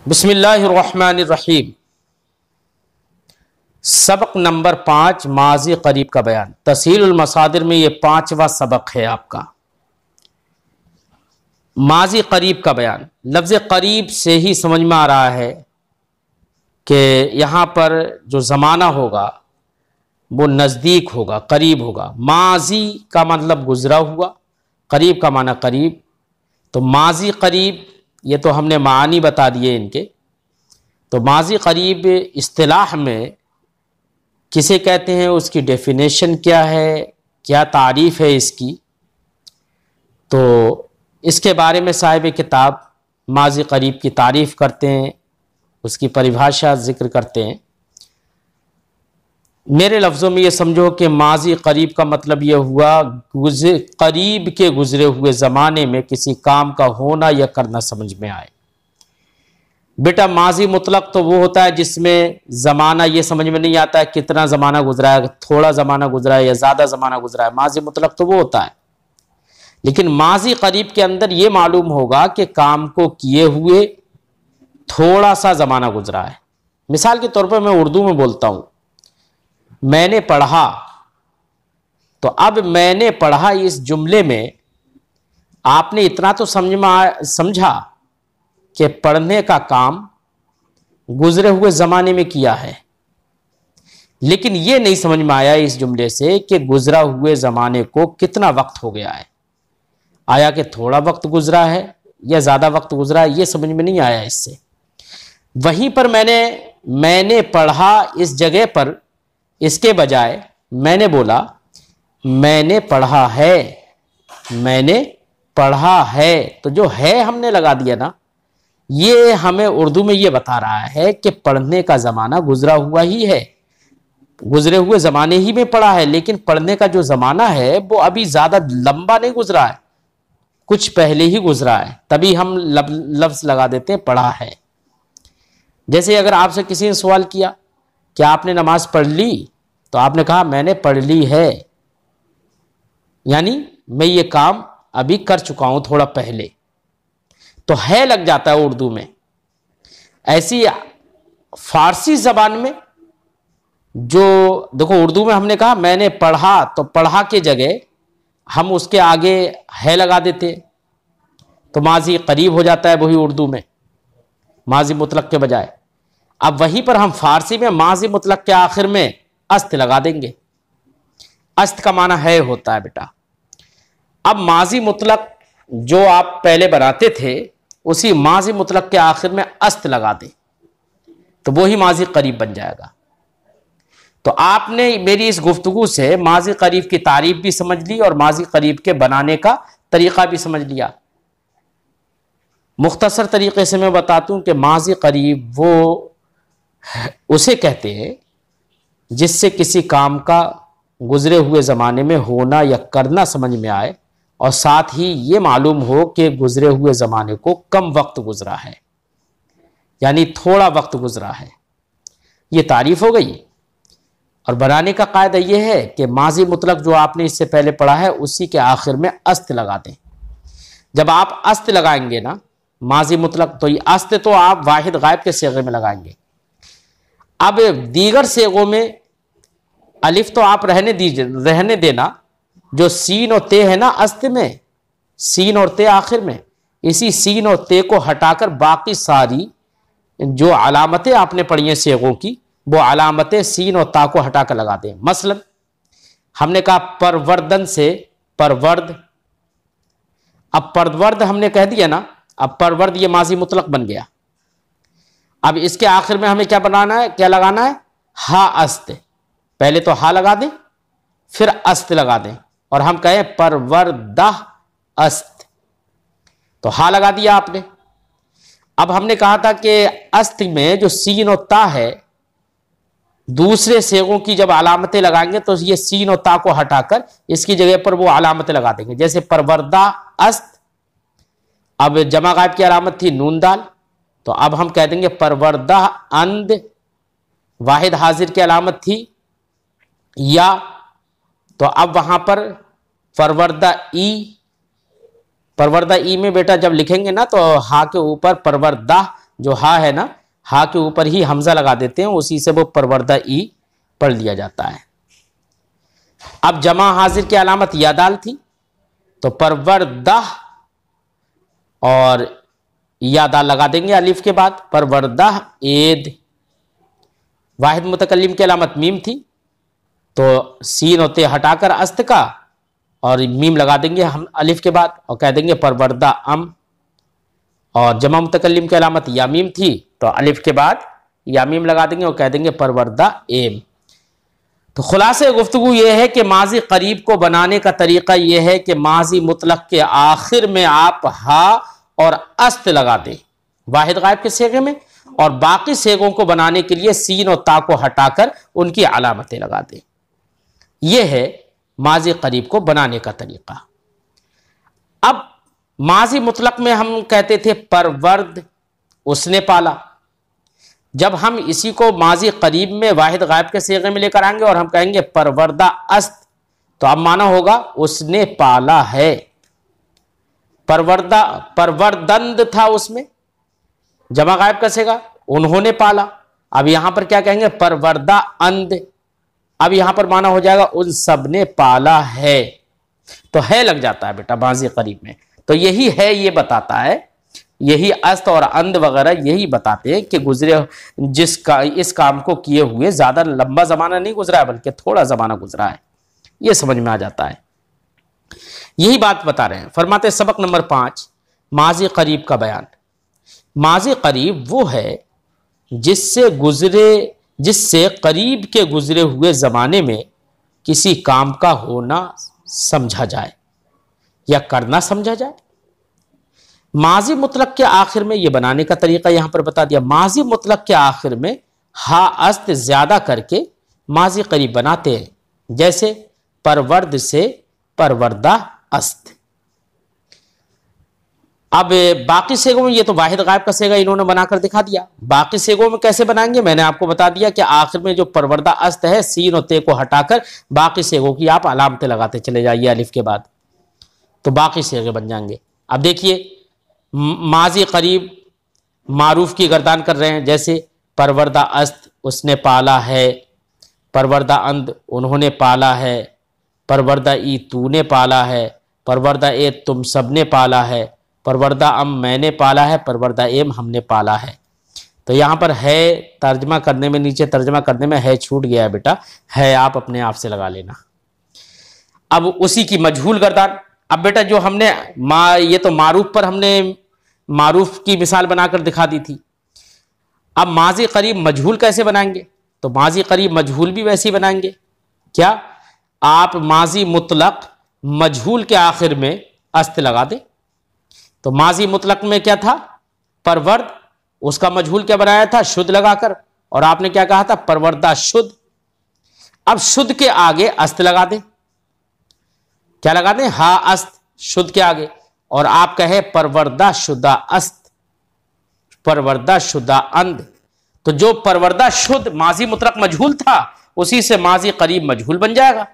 बिस्मिल्लाहिर्रहमानिर्रहीम। सबक नंबर 5 माजी करीब का बयान। तस्हीलुल मसादिर में ये 5वां सबक है आपका। माजी करीब का बयान, लफ्ज़ करीब से ही समझ में आ रहा है कि यहाँ पर जो ज़माना होगा वो नज़दीक होगा, करीब होगा। माजी का मतलब गुज़रा हुआ, करीब का माना करीब। तो माजी करीब ये तो हमने मानी बता दिए इनके। तो माजी करीब इस्तिलाह में किसे कहते हैं, उसकी डेफिनेशन क्या है, क्या तारीफ़ है इसकी, तो इसके बारे में साहिब किताब माजी करीब की तारीफ़ करते हैं, उसकी परिभाषा ज़िक्र करते हैं। मेरे लफ्ज़ों में ये समझो कि माजी करीब का मतलब ये हुआ करीब के गुज़रे हुए ज़माने में किसी काम का होना या करना समझ में आए। बेटा माजी मुतलक तो वो होता है जिसमें ज़माना ये समझ में नहीं आता है कितना ज़माना गुजरा है, थोड़ा ज़माना गुजरा है या ज़्यादा ज़माना गुजरा है। माजी मुतलक तो वो होता है। लेकिन माजी करीब के अंदर ये मालूम होगा कि काम को किए हुए थोड़ा सा ज़माना गुजरा है। मिसाल के तौर पर मैं उर्दू में बोलता हूँ, मैंने पढ़ा, तो अब मैंने पढ़ा इस जुमले में आपने इतना तो समझा कि पढ़ने का काम गुजरे हुए ज़माने में किया है, लेकिन यह नहीं समझ में आया इस जुमले से कि गुजरा हुए ज़माने को कितना वक्त हो गया है। आया कि थोड़ा वक्त गुजरा है या ज़्यादा वक्त गुजरा है, यह समझ में नहीं आया इससे। वहीं पर मैंने पढ़ा इस जगह पर इसके बजाय मैंने बोला मैंने पढ़ा है, मैंने पढ़ा है। तो जो है हमने लगा दिया ना, ये हमें उर्दू में ये बता रहा है कि पढ़ने का ज़माना गुजरा हुआ ही है, गुजरे हुए ज़माने ही में पढ़ा है। लेकिन पढ़ने का जो ज़माना है वो अभी ज़्यादा लंबा नहीं गुजरा है, कुछ पहले ही गुजरा है, तभी हम लफ्ज़ लगा देते हैं पढ़ा है। जैसे अगर आपसे किसी ने सवाल किया कि आपने नमाज पढ़ ली, तो आपने कहा मैंने पढ़ ली है, यानी मैं ये काम अभी कर चुका हूं थोड़ा पहले। तो है लग जाता है उर्दू में। ऐसी फारसी जबान में जो देखो, उर्दू में हमने कहा मैंने पढ़ा, तो पढ़ा के जगह हम उसके आगे है लगा देते, तो माजी करीब हो जाता है वही उर्दू में, माजी मुतलक के बजाय। अब वहीं पर हम फारसी में माजी मुतलक के आखिर में अस्त लगा देंगे। अस्त का माना है होता है बेटा। अब माजी मुतलक जो आप पहले बनाते थे उसी माजी मुतलक के आखिर में अस्त लगा दें, तो वही माजी करीब बन जाएगा। तो आपने मेरी इस गुफ्तगू से माजी करीब की तारीफ भी समझ ली और माजी करीब के बनाने का तरीका भी समझ लिया। मुख्तसर तरीके से मैं बताता हूं कि माजी करीब वो उसे कहते हैं जिससे किसी काम का गुजरे हुए ज़माने में होना या करना समझ में आए और साथ ही ये मालूम हो कि गुजरे हुए ज़माने को कम वक्त गुजरा है, यानी थोड़ा वक्त गुजरा है। ये तारीफ हो गई। और बनाने का कायदा यह है कि माजी मुतलक जो आपने इससे पहले पढ़ा है उसी के आखिर में अस्त लगा दें। जब आप अस्त लगाएंगे ना माजी मुतलक, तो ये अस्त तो आप वाहिद गायब के सेगे में लगाएंगे। अब दीगर सेगों में अलिफ तो आप रहने देना, जो सीन और ते है ना अस्त में, सीन और ते आखिर में, इसी सीन और ते को हटाकर बाकी सारी जो अलामतें आपने पढ़ी हैं सेगों की, वो अलामतें सीन और ता को हटाकर लगा दें। मसलन हमने कहा परवर्दन से परवर्द, अब परवर्द हमने कह दिया ना, अब परवर्द ये माजी मुतलक बन गया। अब इसके आखिर में हमें क्या बनाना है, क्या लगाना है, हा अस्त। पहले तो हा लगा दें फिर अस्त लगा दें और हम कहें परवर्दा अस्त, तो हा लगा दिया आपने। अब हमने कहा था कि अस्त में जो सीन और ता है, दूसरे सेगों की जब अलामतें लगाएंगे तो ये सीन और ता को हटाकर इसकी जगह पर वो अलामतें लगा देंगे। जैसे परवर्दा अस्त, अब जमा गायब की अलामत थी नून दाल, तो अब हम कह देंगे परवर्दा अंद, वाहिद हाजिर की अलामत थी या, तो अब वहां पर परवर्दा ई, परवर्दा ई में बेटा जब लिखेंगे ना तो हा के ऊपर परवर्दा जो हा है ना, हा के ऊपर ही हमजा लगा देते हैं, उसी से वो परवरदा ई पढ़ लिया जाता है। अब जमा हाजिर की अलामत या दाल थी, तो परवरदा और या दाल लगा देंगे अलिफ के बाद, परवरदा एद। वाहिद मुतकल्लिम की अलामत मीम थी, तो सीन और ते हटाकर अस्त का और मीम लगा देंगे हम अलिफ के बाद और कह देंगे परवरदा अम। और जमा मुतकल्लिम की अलामत या मीम थी, तो अलिफ के बाद या मीम लगा देंगे और कह देंगे परवरदा एम। तो खुलासे गुफ्तगू ये है कि माजी करीब को बनाने का तरीका यह है कि माजी मुतलक के आखिर में आप हा और अस्त लगा दें वाहिद गायब के सेगे में, और बाकी सेगों को बनाने के लिए सीन और ता को हटाकर उनकी अलामतें लगा दें। यह है माजी करीब को बनाने का तरीका। अब माजी मुतलक में हम कहते थे परवर्द उसने पाला, जब हम इसी को माजी करीब में वाहिद गायब के सेगे में लेकर आएंगे और हम कहेंगे परवरदा अस्त, तो अब माना होगा उसने पाला है। परवरदा परवरदंद था, उसमें जमा गायब का सेगा, उन्होंने पाला। अब यहां पर क्या कहेंगे परवरदा अंद, अब यहां पर माना हो जाएगा उन सब ने पाला है। तो है लग जाता है बेटा माजी करीब में, तो यही है ये बताता है, यही अस्त और अंद वगैरह यही बताते हैं कि गुजरे जिसका इस काम को किए हुए ज्यादा लंबा जमाना नहीं गुजरा है, बल्कि थोड़ा जमाना गुजरा है। ये समझ में आ जाता है, यही बात बता रहे हैं। फरमाते सबक नंबर 5, माजी करीब का बयान। माजी करीब वो है जिससे करीब के गुजरे हुए जमाने में किसी काम का होना समझा जाए या करना समझा जाए। माजी मुतलक के आखिर में यह बनाने का तरीका यहां पर बता दिया। माजी मुतलक के आखिर में हा अस्त ज्यादा करके माजी करीब बनाते हैं, जैसे परवर्द से परवरदा अस्त। अब बाकी सेगों में ये तो वाहिद गायब का सेगा इन्होंने बनाकर दिखा दिया, बाकी सेगों में कैसे बनाएंगे मैंने आपको बता दिया कि आखिर में जो परवरदा अस्त है सीन और ते को हटाकर बाकी सेगों की आप अलामतें लगाते चले जाइए अलिफ के बाद, तो बाकी सेगे बन जाएंगे। अब देखिए माजी करीब मारूफ की गर्दान कर रहे हैं, जैसे परवरदा अस्त उसने पाला है, परवरदा अंद उन्होंने पाला है, परवरदा ई तूने पाला है, परवरदा ए तुम सबने पाला है, परवरदा अम मैंने पाला है, परवरदा एम हमने पाला है। तो यहाँ पर है तर्जमा करने में, नीचे तर्जमा करने में है छूट गया है बेटा, है आप अपने आप से लगा लेना। अब उसी की मजहूल गर्दान। अब बेटा जो हमने ये तो मारूफ पर हमने मारूफ की मिसाल बनाकर दिखा दी थी। अब माजी करीब मजहूल कैसे बनाएंगे, तो माजी करीब मजहूल भी वैसे ही बनाएंगे। क्या आप माजी मुतलक मजहूल के आखिर में अस्त लगा दें, तो माजी मुतलक में क्या था परवर्द, उसका मजहूल क्या बनाया था शुद्ध लगाकर, और आपने क्या कहा था परवरदा शुद्ध। अब शुद्ध के आगे अस्त लगा दें, क्या लगा दें हा अस्त शुद्ध के आगे, और आप कहे परवरदा शुदा अस्त, परवरदा शुदा अंद। तो जो परवरदा शुद्ध माजी मुतलक मजहूल था उसी से माजी करीब मजहूल बन जाएगा।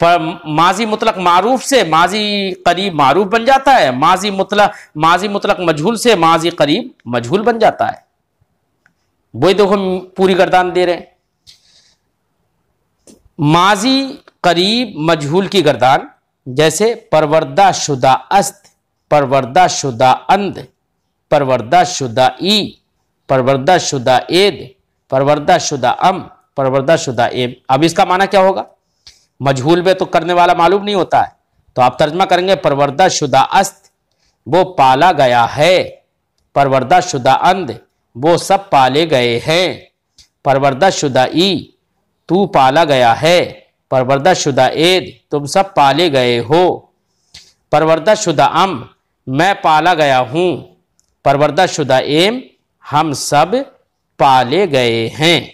पर माजी मुतलक मारूफ से माजी करीब मारूफ बन जाता है, माजी मुतलक मजहूल से माजी करीब मजहूल बन जाता है। वही देखो पूरी गर्दान दे रहे हैं, माजी करीब मजहूल की गर्दान, जैसे परवरदा शुदा अस्त, परवरदा शुदा अंद, परवरदा शुदा ई, परवरदा शुदा एद, परवरदा शुदा अम, परवरदा शुदा एम। अब इसका माना क्या होगा, मजहूल में तो करने वाला मालूम नहीं होता है, तो आप तर्जमा करेंगे परवरदा शुदा अस्त वो पाला गया है, परवरदा शुदा अंद वो सब पाले गए हैं, परवरदा शुदा ई तू पाला गया है, परवरदा शुदा एद तुम सब पाले गए हो, परवरदा शुदा अम मैं पाला गया हूं, परवरदा शुदा एम हम सब पाले गए हैं।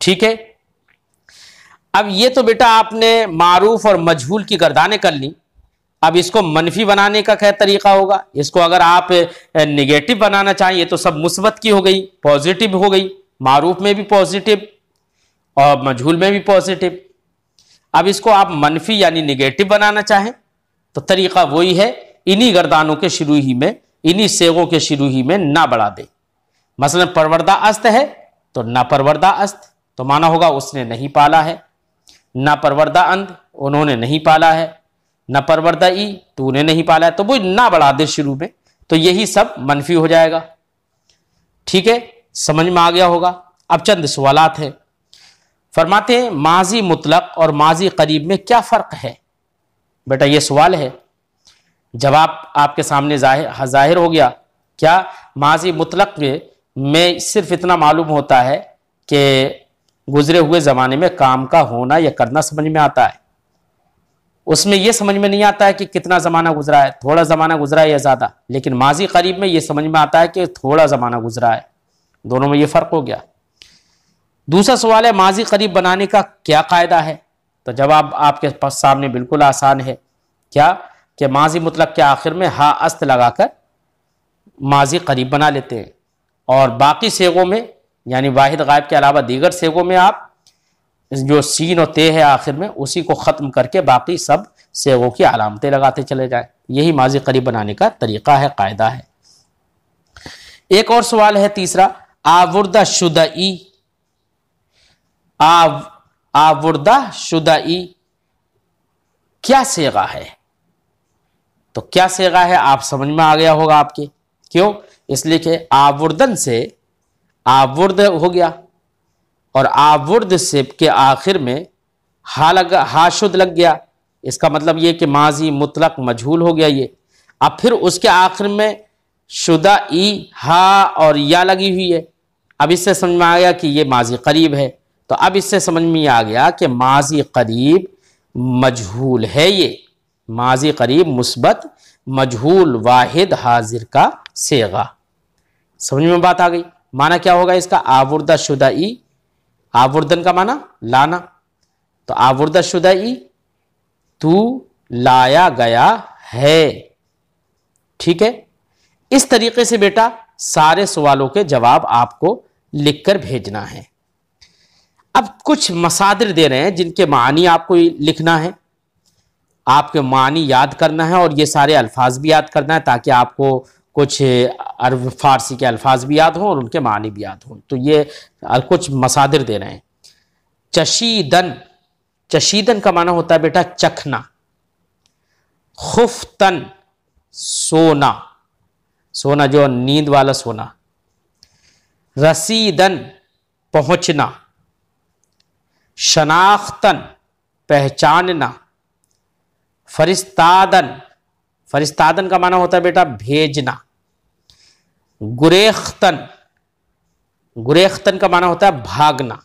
ठीक है। अब ये तो बेटा आपने मारूफ और मजहूल की गर्दानें कर ली। अब इसको मनफी बनाने का क्या तरीका होगा, इसको अगर आप नेगेटिव बनाना चाहिए तो सब मुस्बत की हो गई, पॉजिटिव हो गई, मारूफ में भी पॉजिटिव और मजहूल में भी पॉजिटिव। अब इसको आप मनफी यानी नेगेटिव बनाना चाहें तो तरीका वही है, इन्हीं गर्दानों के शुरू ही में इन्हीं सेगों के शुरू ही में ना बढ़ा दे। मसलन परवरदा अस्त है तो ना परवरदा अस्त, तो माना होगा उसने नहीं पाला है। ना परवरदा अंध, उन्होंने नहीं पाला है। ना परवरदा ई, तूने नहीं पाला है। तो वो ना बढ़ा दे शुरू में, तो यही सब मनफी हो जाएगा। ठीक है, समझ में आ गया होगा। अब चंद सवालात हैं। फरमाते हैं माजी मुतलक और माजी करीब में क्या फ़र्क है। बेटा ये सवाल है, जवाब आपके सामने जाहिर हो गया। क्या माजी मुतलक में सिर्फ इतना मालूम होता है कि गुजरे हुए ज़माने में काम का होना या करना समझ में आता है, उसमें यह समझ में नहीं आता है कि कितना ज़माना गुजरा है, थोड़ा ज़माना गुजरा है या ज़्यादा। लेकिन माजी करीब में यह समझ में आता है कि थोड़ा ज़माना गुजरा है। दोनों में यह फ़र्क हो गया। दूसरा सवाल है माजी करीब बनाने का क्या कायदा है। तो जवाब आपके पास सामने बिल्कुल आसान है। क्या कि माजी मुतलक के आखिर में हा अस्त लगाकर माजी करीब बना लेते हैं, और बाकी सेगों में यानी वाहिद गायब के अलावा दीगर सेगों में आप जो सीन और ते है आखिर में, उसी को ख़त्म करके बाकी सब सेगों की अलामतें लगाते चले जाएं। यही माजी करीब बनाने का तरीक़ा है, कायदा है। एक और सवाल है तीसरा, आवुर्दा शुदाई। आवुर्दा शुदाई क्या सेगा है। तो क्या सेगा है आप समझ में आ गया होगा आपके। क्यों? इसलिए कि आवुर्दन से आवुर्द हो गया, और आवुर्द से के आखिर में हा शुद्ध लग गया। इसका मतलब ये कि माजी मुतलक मजहूल हो गया ये। अब फिर उसके आखिर में शुदा ई हा और या लगी हुई है। अब इससे समझ में आ गया कि ये माजी करीब है। तो अब इससे समझ में आ गया कि माजी करीब मजहूल है। ये माजी करीब मुस्बत मजहूल वाहिद हाजिर का सेगा। समझ में बात आ गई। माना क्या होगा इसका, आवुर्दा शुदाई, आवुर्दन का माना लाना। तो आवुर्दा शुदाई तू लाया गया है। ठीक है, इस तरीके से बेटा सारे सवालों के जवाब आपको लिखकर भेजना है। अब कुछ मसादिर दे रहे हैं जिनके मानी आपको लिखना है, आपके मानी याद करना है, और ये सारे अल्फाज भी याद करना है ताकि आपको कुछ अरब फारसी के अल्फाज भी याद हों और उनके मानी भी याद हों। तो ये कुछ मसादिर दे रहे हैं। चशीदन, चशीदन का माना होता है बेटा चखना। खुफ्तन सोना, सोना जो नींद वाला सोना। रसीदन पहुंचना। शनाख्तन पहचानना। फरिस्तादन, फरिस्तादन का माना होता है बेटा भेजना। गुरेख्तन, गुरेख्तन का माना होता है भागना।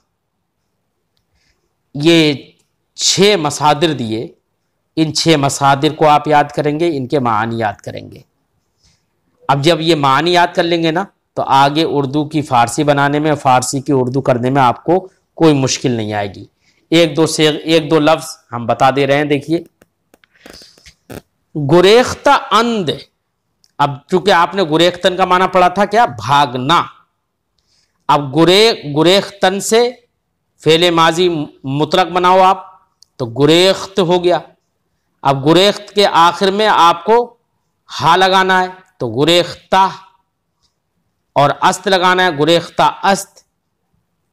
ये 6 मसादिर दिए। इन 6 मसादिर को आप याद करेंगे, इनके मानी याद करेंगे। अब जब ये मानी याद कर लेंगे ना, तो आगे उर्दू की फ़ारसी बनाने में, फ़ारसी की उर्दू करने में आपको कोई मुश्किल नहीं आएगी। एक दो लफ्ज़ हम बता दे रहे हैं, देखिए। गुरेख्ता अंद, अब चूंकि आपने गुरेख्तन का माना पढ़ा था क्या, भागना। अब गुरेख्तन से फेले माजी मुतलक बनाओ आप, तो गुरेख्त हो गया। अब गुरेख्त के आखिर में आपको हा लगाना है, तो गुरेख्ता, और अस्त लगाना है, गुरेख्ता अस्त।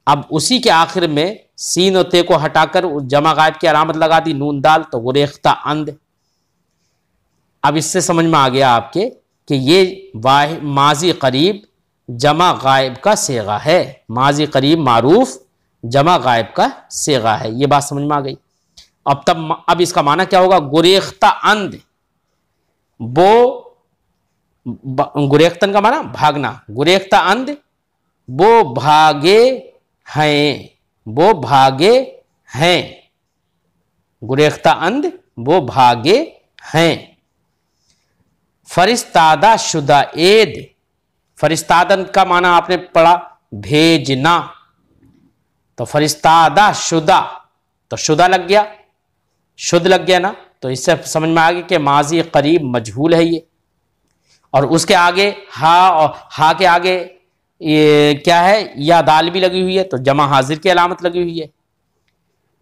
अब उसी के आखिर में सीन और ते को हटाकर जमा गायब की अलामत लगा दी, नून दाल, तो गुरेख्ता अंद। अब इससे समझ में आ गया आपके कि ये माजी करीब जमा गायब का सेगा है। माजी करीब मारूफ जमा गायब का सेगा है। ये बात समझ में आ गई। अब इसका माना क्या होगा, गुरेख्ता अंद। वो गुरेख्तन का माना भागना, गुरेख्ता अंद वो भागे हैं, वो भागे हैं। गुरेख्ता अंद वो भागे हैं। फरिस्तादा शुदा एद, फरिस्तादन का माना आपने पढ़ा भेजना, तो फरिस्तादा शुदा, तो शुदा लग गया, शुद्ध लग गया ना। तो इससे समझ में आ गया कि माजी करीब मजहूल है ये। और उसके आगे हा, और हा के आगे ये क्या है, या दाल भी लगी हुई है, तो जमा हाजिर की अलामत लगी हुई है।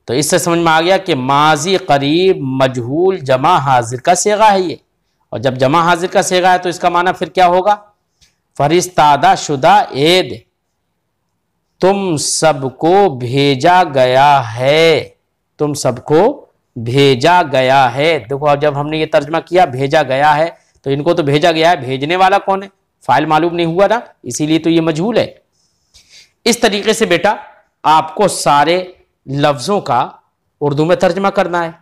तो इससे समझ में आ गया कि माजी करीब मजहूल जमा हाजिर का सेगा है ये। और जब जमा हाजिर का सेगा है तो इसका माना फिर क्या होगा, फरिस्तादा शुदा एद, तुम सबको भेजा गया है, तुम सबको भेजा गया है। देखो अब जब हमने ये तर्जमा किया भेजा गया है तो इनको तो भेजा गया है, भेजने वाला कौन है, फाइल मालूम नहीं हुआ ना, इसीलिए तो ये मजहूल है। इस तरीके से बेटा आपको सारे लफ्ज़ों का उर्दू में तर्जमा करना है।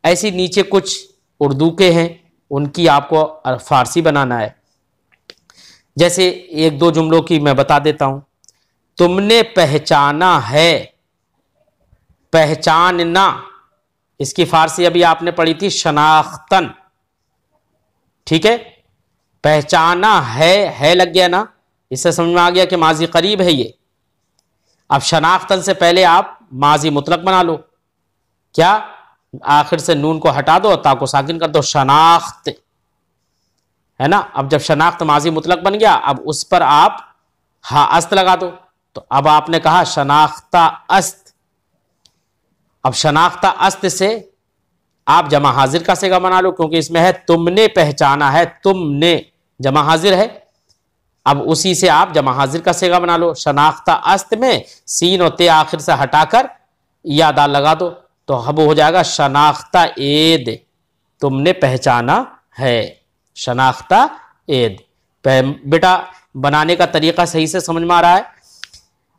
ऐसे नीचे कुछ उर्दू के हैं, उनकी आपको फारसी बनाना है। जैसे एक दो जुमलों की मैं बता देता हूं। तुमने पहचाना है, पहचानना, इसकी फारसी अभी आपने पढ़ी थी शनाख्तन, ठीक है। पहचाना है लग गया ना, इससे समझ में आ गया कि माजी करीब है ये। अब शनाख्तन से पहले आप माजी मुतलक बना लो, क्या, आखिर से नून को हटा दो, ता को साकिन कर दो, शनाख्त, है ना। अब जब शनाख्त माजी मुतलक बन गया, अब उस पर आप हा अस्त लगा दो, तो अब आपने कहा शनाख्ता अस्त। अब शनाख्ता अस्त से आप जमा हाजिर का सेगा बना लो, क्योंकि इसमें है तुमने पहचाना है, तुमने जमा हाजिर है। अब उसी से आप जमा हाजिर का सेगा बना लो। शनाख्ता अस्त में सीन और ते आखिर से हटाकर या दाल लगा दो, तो अब हो जाएगा शनाख्ता एद, तुमने पहचाना है, शनाख्ता एद। बेटा बनाने का तरीका सही से समझ में आ रहा है।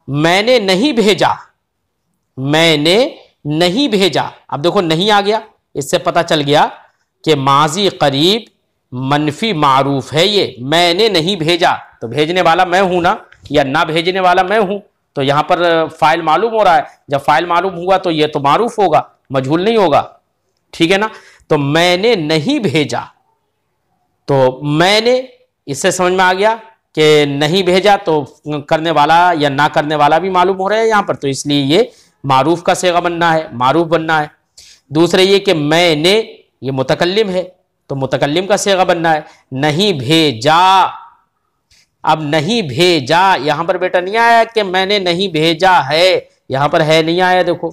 मैंने नहीं भेजा, मैंने नहीं भेजा, अब देखो नहीं आ गया, इससे पता चल गया कि माजी करीब मनफी मारूफ है ये। मैंने नहीं भेजा तो भेजने वाला मैं हूं ना, या ना भेजने वाला मैं हूं, तो यहां पर फाइल मालूम हो रहा है। जब फाइल मालूम हुआ तो ये तो मारूफ होगा, मजहूल नहीं होगा, ठीक है ना। तो मैंने नहीं भेजा, तो मैंने, इससे समझ में आ गया कि नहीं भेजा तो करने वाला या ना करने वाला भी मालूम हो रहा है यहां पर, तो इसलिए ये मारूफ का सेगा बनना है, मारूफ बनना है। दूसरे ये कि मैंने, ये मुतकल्लिम है तो मुतकल्लिम का सेगा बनना है। नहीं भेजा, अब नहीं भेजा यहां पर बेटा नहीं आया कि मैंने नहीं भेजा है, यहां पर है नहीं आया, देखो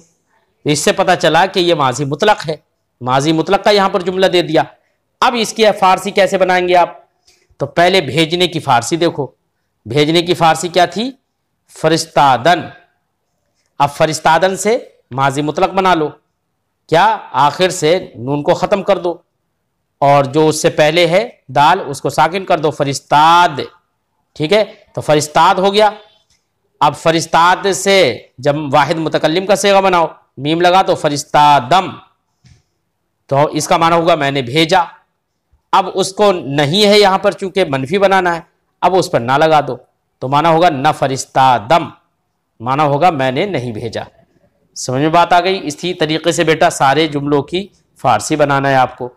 इससे पता चला कि ये माजी मुतलक है, माजी मुतलक का यहां पर जुमला दे दिया। अब इसकी फारसी कैसे बनाएंगे आप, तो पहले भेजने की फारसी देखो, भेजने की फारसी क्या थी, फरिस्तादन। अब फरिस्तादन से माजी मुतलक बना लो, क्या, आखिर से नून को खत्म कर दो और जो उससे पहले है दाल उसको साकिन कर दो, फरिस्ताद, ठीक है। तो फरिस्ताद हो गया। अब फरिस्ताद से जब वाहिद मुतकल्लिम का सेगा बनाओ, मीम लगा तो फरिस्तादम, तो इसका माना होगा मैंने भेजा। अब उसको नहीं है यहां पर, चूंकि मनफी बनाना है, अब उस पर ना लगा दो, तो माना होगा न फरिस्तादम, माना होगा मैंने नहीं भेजा। समझ में बात आ गई। इसी तरीके से बेटा सारे जुमलों की फारसी बनाना है आपको,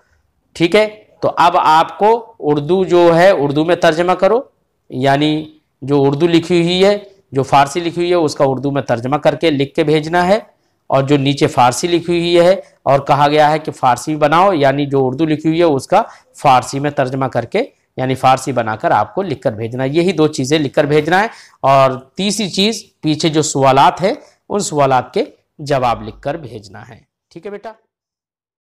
ठीक है। तो अब आपको उर्दू जो है उर्दू में तर्जमा करो, यानी जो उर्दू लिखी हुई है, जो फारसी लिखी हुई है उसका उर्दू में तर्जमा करके लिख के भेजना है, और जो नीचे फारसी लिखी हुई है और कहा गया है कि फारसी बनाओ, यानी जो उर्दू लिखी हुई है उसका फारसी में तर्जमा करके यानी फारसी बनाकर आपको लिखकर भेजना है। यही दो चीज़ें लिखकर भेजना है, और तीसरी चीज़ पीछे जो सवालात है उन सवालात के जवाब लिखकर भेजना है, ठीक है बेटा।